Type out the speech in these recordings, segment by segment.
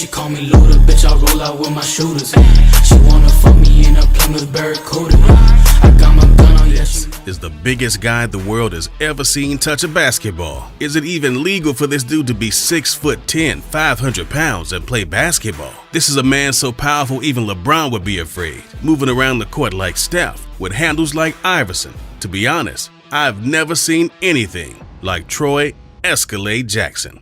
She call me Luda, bitch, I roll out with my shooters. She wanna fuck me in a Plymouth Barracuda. I got my gun on, yes. Is the biggest guy the world has ever seen touch a basketball. Is it even legal for this dude to be 6'10", 500 pounds and play basketball? This is a man so powerful even LeBron would be afraid, moving around the court like Steph, with handles like Iverson. To be honest, I've never seen anything like Troy Escalade Jackson.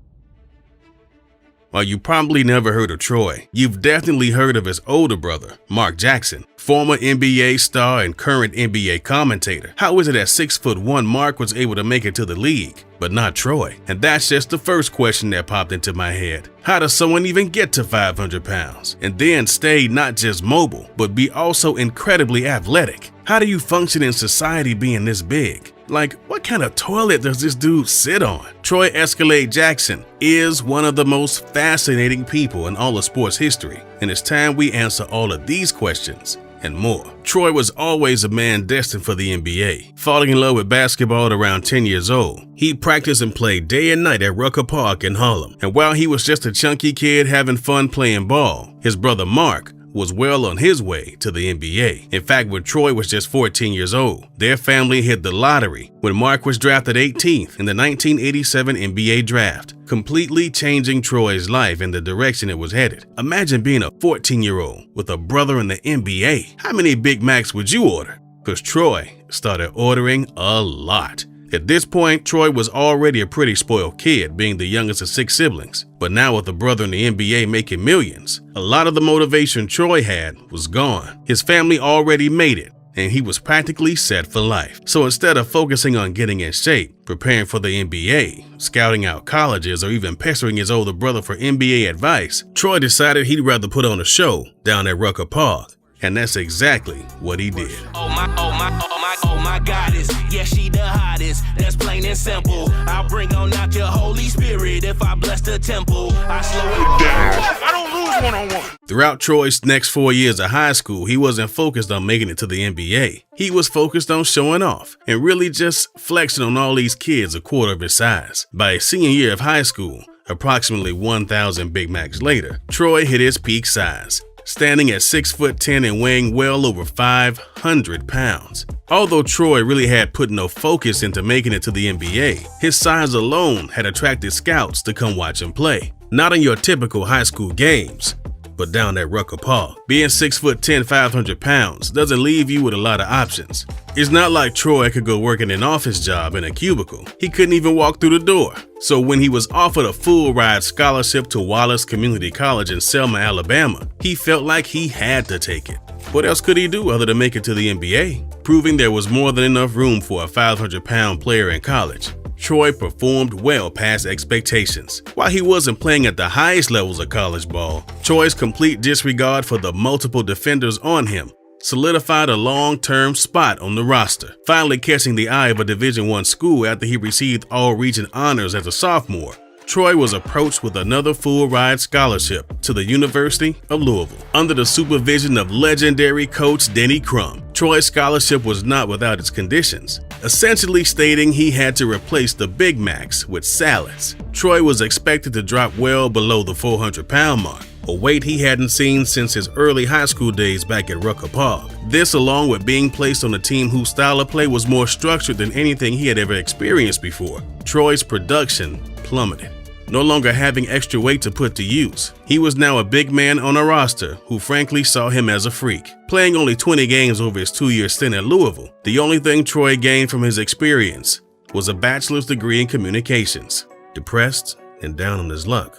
While you probably never heard of Troy, you've definitely heard of his older brother, Mark Jackson, former NBA star and current NBA commentator. How is it at 6'1" Mark was able to make it to the league, but not Troy? And that's just the first question that popped into my head. How does someone even get to 500 pounds and then stay not just mobile, but be also incredibly athletic? How do you function in society being this big? Like, what kind of toilet does this dude sit on? Troy Escalade Jackson is one of the most fascinating people in all of sports history, and it's time we answer all of these questions and more. Troy was always a man destined for the NBA, falling in love with basketball at around 10 years old. He practiced and played day and night at Rucker Park in Harlem, and while he was just a chunky kid having fun playing ball, his brother Mark was well on his way to the NBA. In fact, when Troy was just 14 years old, their family hit the lottery when Mark was drafted 18th in the 1987 NBA draft, completely changing Troy's life and the direction it was headed. Imagine being a 14-year-old with a brother in the NBA. How many Big Macs would you order? Because Troy started ordering a lot. At this point, Troy was already a pretty spoiled kid, being the youngest of 6 siblings. But now with a brother in the NBA making millions, a lot of the motivation Troy had was gone. His family already made it, and he was practically set for life. So instead of focusing on getting in shape, preparing for the NBA, scouting out colleges, or even pestering his older brother for NBA advice, Troy decided he'd rather put on a show down at Rucker Park. And that's exactly what he did. Oh my goddess, yeah, she the hottest, that's plain and simple. I'll bring on out your Holy Spirit if I bless the temple. I slow it down, I don't lose one-on-one. Throughout Troy's next 4 years of high school, he wasn't focused on making it to the NBA. He was focused on showing off and really just flexing on all these kids a quarter of his size. By his senior year of high school, approximately 1,000 Big Macs later, Troy hit his peak size, standing at 6'10" and weighing well over 500 pounds. Although Troy really had put no focus into making it to the NBA, his size alone had attracted scouts to come watch him play. Not in your typical high school games, but down at Rucker Park. Being 6'10", 500 pounds doesn't leave you with a lot of options. It's not like Troy could go work in an office job in a cubicle. He couldn't even walk through the door. So when he was offered a full-ride scholarship to Wallace Community College in Selma, Alabama, he felt like he had to take it. What else could he do other than make it to the NBA? Proving there was more than enough room for a 500-pound player in college, Troy performed well past expectations. While he wasn't playing at the highest levels of college ball, Troy's complete disregard for the multiple defenders on him solidified a long-term spot on the roster, finally catching the eye of a Division I school after he received all-region honors as a sophomore. Troy was approached with another full-ride scholarship to the University of Louisville. Under the supervision of legendary coach Denny Crum, Troy's scholarship was not without its conditions, essentially stating he had to replace the Big Macs with salads. Troy was expected to drop well below the 400-pound mark, a weight he hadn't seen since his early high school days back at Rucker Park. This, along with being placed on a team whose style of play was more structured than anything he had ever experienced before, Troy's production plummeted. No longer having extra weight to put to use, he was now a big man on a roster who frankly saw him as a freak. Playing only 20 games over his 2-year stint at Louisville, the only thing Troy gained from his experience was a bachelor's degree in communications. Depressed and down on his luck,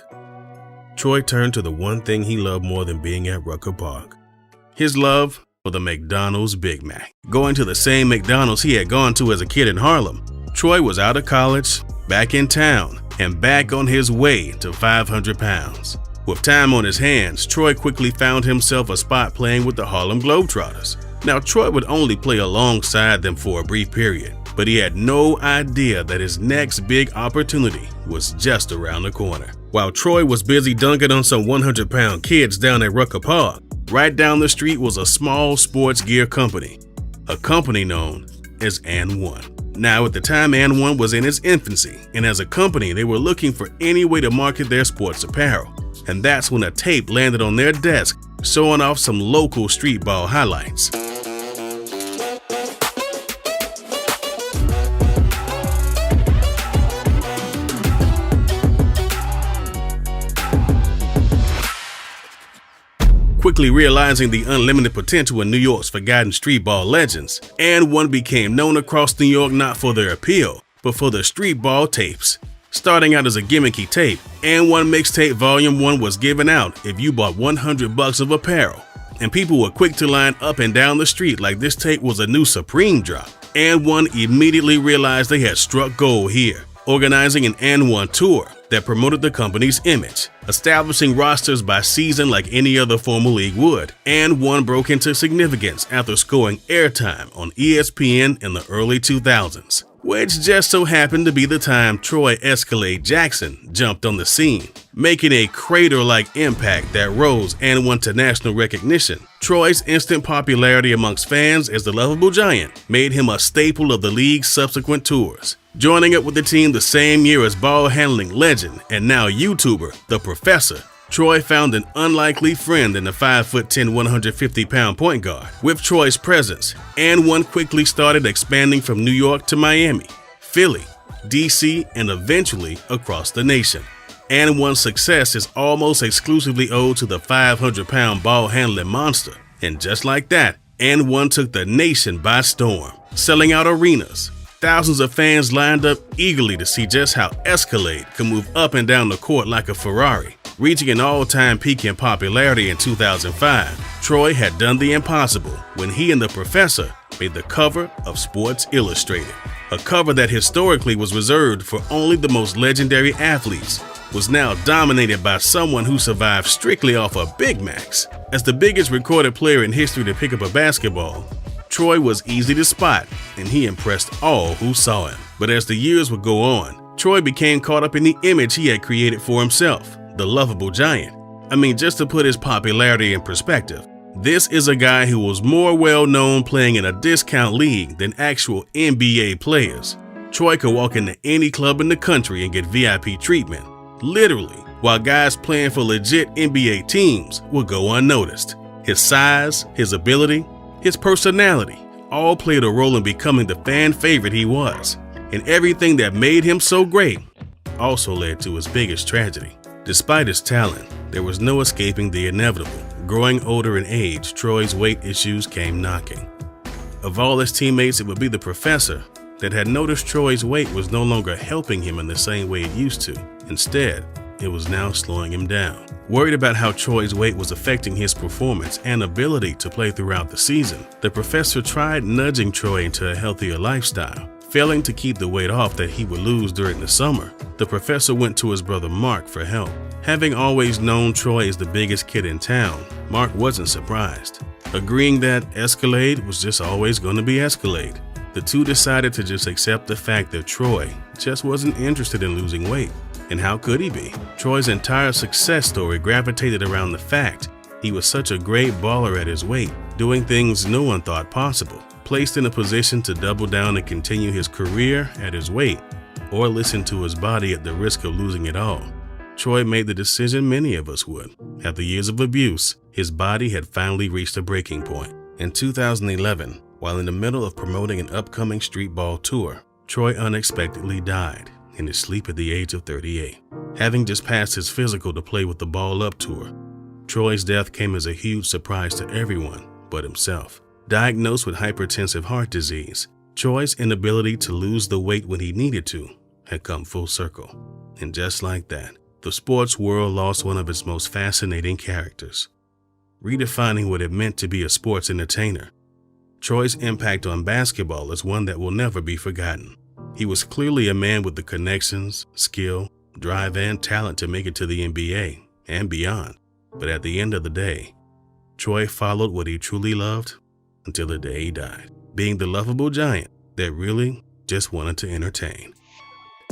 Troy turned to the one thing he loved more than being at Rucker Park: his love for the McDonald's Big Mac. Going to the same McDonald's he had gone to as a kid in Harlem, Troy was out of college, back in town, and back on his way to 500 pounds. With time on his hands, Troy quickly found himself a spot playing with the Harlem Globetrotters. Now, Troy would only play alongside them for a brief period, but he had no idea that his next big opportunity was just around the corner. While Troy was busy dunking on some 100-pound kids down at Rucker Park, right down the street was a small sports gear company, a company known as AND1. Now, at the time, AND1 was in its infancy, and as a company, they were looking for any way to market their sports apparel. and that's when a tape landed on their desk showing off some local street ball highlights. Quickly realizing the unlimited potential in New York's forgotten street ball legends, and one became known across New York not for their appeal, but for their street ball tapes. Starting out as a gimmicky tape, And One Mixtape Volume 1 was given out if you bought $100 of apparel, and people were quick to line up and down the street like this tape was a new Supreme drop. And One immediately realized they had struck gold here, organizing an And One tour that promoted the company's image, establishing rosters by season like any other formal league would. And One broke into significance after scoring airtime on ESPN in the early 2000s, which just so happened to be the time Troy Escalade Jackson jumped on the scene, making a crater-like impact that rose And One to national recognition. Troy's instant popularity amongst fans as the lovable giant made him a staple of the league's subsequent tours. Joining up with the team the same year as ball handling legend and now YouTuber, The Professor, Troy found an unlikely friend in the 5'10", 150-pound point guard. With Troy's presence, And One quickly started expanding from New York to Miami, Philly, DC, and eventually across the nation. And One's success is almost exclusively owed to the 500-pound ball handling monster. And just like that, And One took the nation by storm, selling out arenas. Thousands of fans lined up eagerly to see just how Escalade could move up and down the court like a Ferrari. Reaching an all-time peak in popularity in 2005, Troy had done the impossible when he and The Professor made the cover of Sports Illustrated. A cover that historically was reserved for only the most legendary athletes was now dominated by someone who survived strictly off of Big Macs. As the biggest recorded player in history to pick up a basketball, Troy was easy to spot, and he impressed all who saw him. But as the years would go on, Troy became caught up in the image he had created for himself, the lovable giant. I mean, just to put his popularity in perspective, this is a guy who was more well-known playing in a discount league than actual NBA players. Troy could walk into any club in the country and get VIP treatment, literally, while guys playing for legit NBA teams would go unnoticed. His size, his ability, his personality all played a role in becoming the fan favorite he was, and everything that made him so great also led to his biggest tragedy. Despite his talent, there was no escaping the inevitable. Growing older in age, Troy's weight issues came knocking. Of all his teammates, it would be The Professor that had noticed Troy's weight was no longer helping him in the same way it used to. Instead, it was now slowing him down. Worried about how Troy's weight was affecting his performance and ability to play throughout the season, The Professor tried nudging Troy into a healthier lifestyle. Failing to keep the weight off that he would lose during the summer, The Professor went to his brother Mark for help. Having always known Troy as the biggest kid in town, Mark wasn't surprised. Agreeing that Escalade was just always going to be Escalade, the two decided to just accept the fact that Troy just wasn't interested in losing weight. And how could he be? Troy's entire success story gravitated around the fact he was such a great baller at his weight, doing things no one thought possible. Placed in a position to double down and continue his career at his weight, or listen to his body at the risk of losing it all, Troy made the decision many of us would. After years of abuse, his body had finally reached a breaking point. In 2011, while in the middle of promoting an upcoming street ball tour, Troy unexpectedly died in his sleep at the age of 38. Having just passed his physical to play with the Ball Up tour, Troy's death came as a huge surprise to everyone but himself. Diagnosed with hypertensive heart disease, Troy's inability to lose the weight when he needed to had come full circle. And just like that, the sports world lost one of its most fascinating characters. Redefining what it meant to be a sports entertainer, Troy's impact on basketball is one that will never be forgotten. He was clearly a man with the connections, skill, drive, and talent to make it to the NBA and beyond. But at the end of the day, Troy followed what he truly loved until the day he died, being the lovable giant that really just wanted to entertain.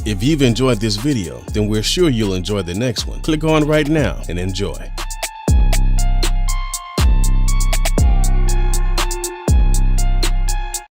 If you've enjoyed this video, then we're sure you'll enjoy the next one. Click on right now and enjoy.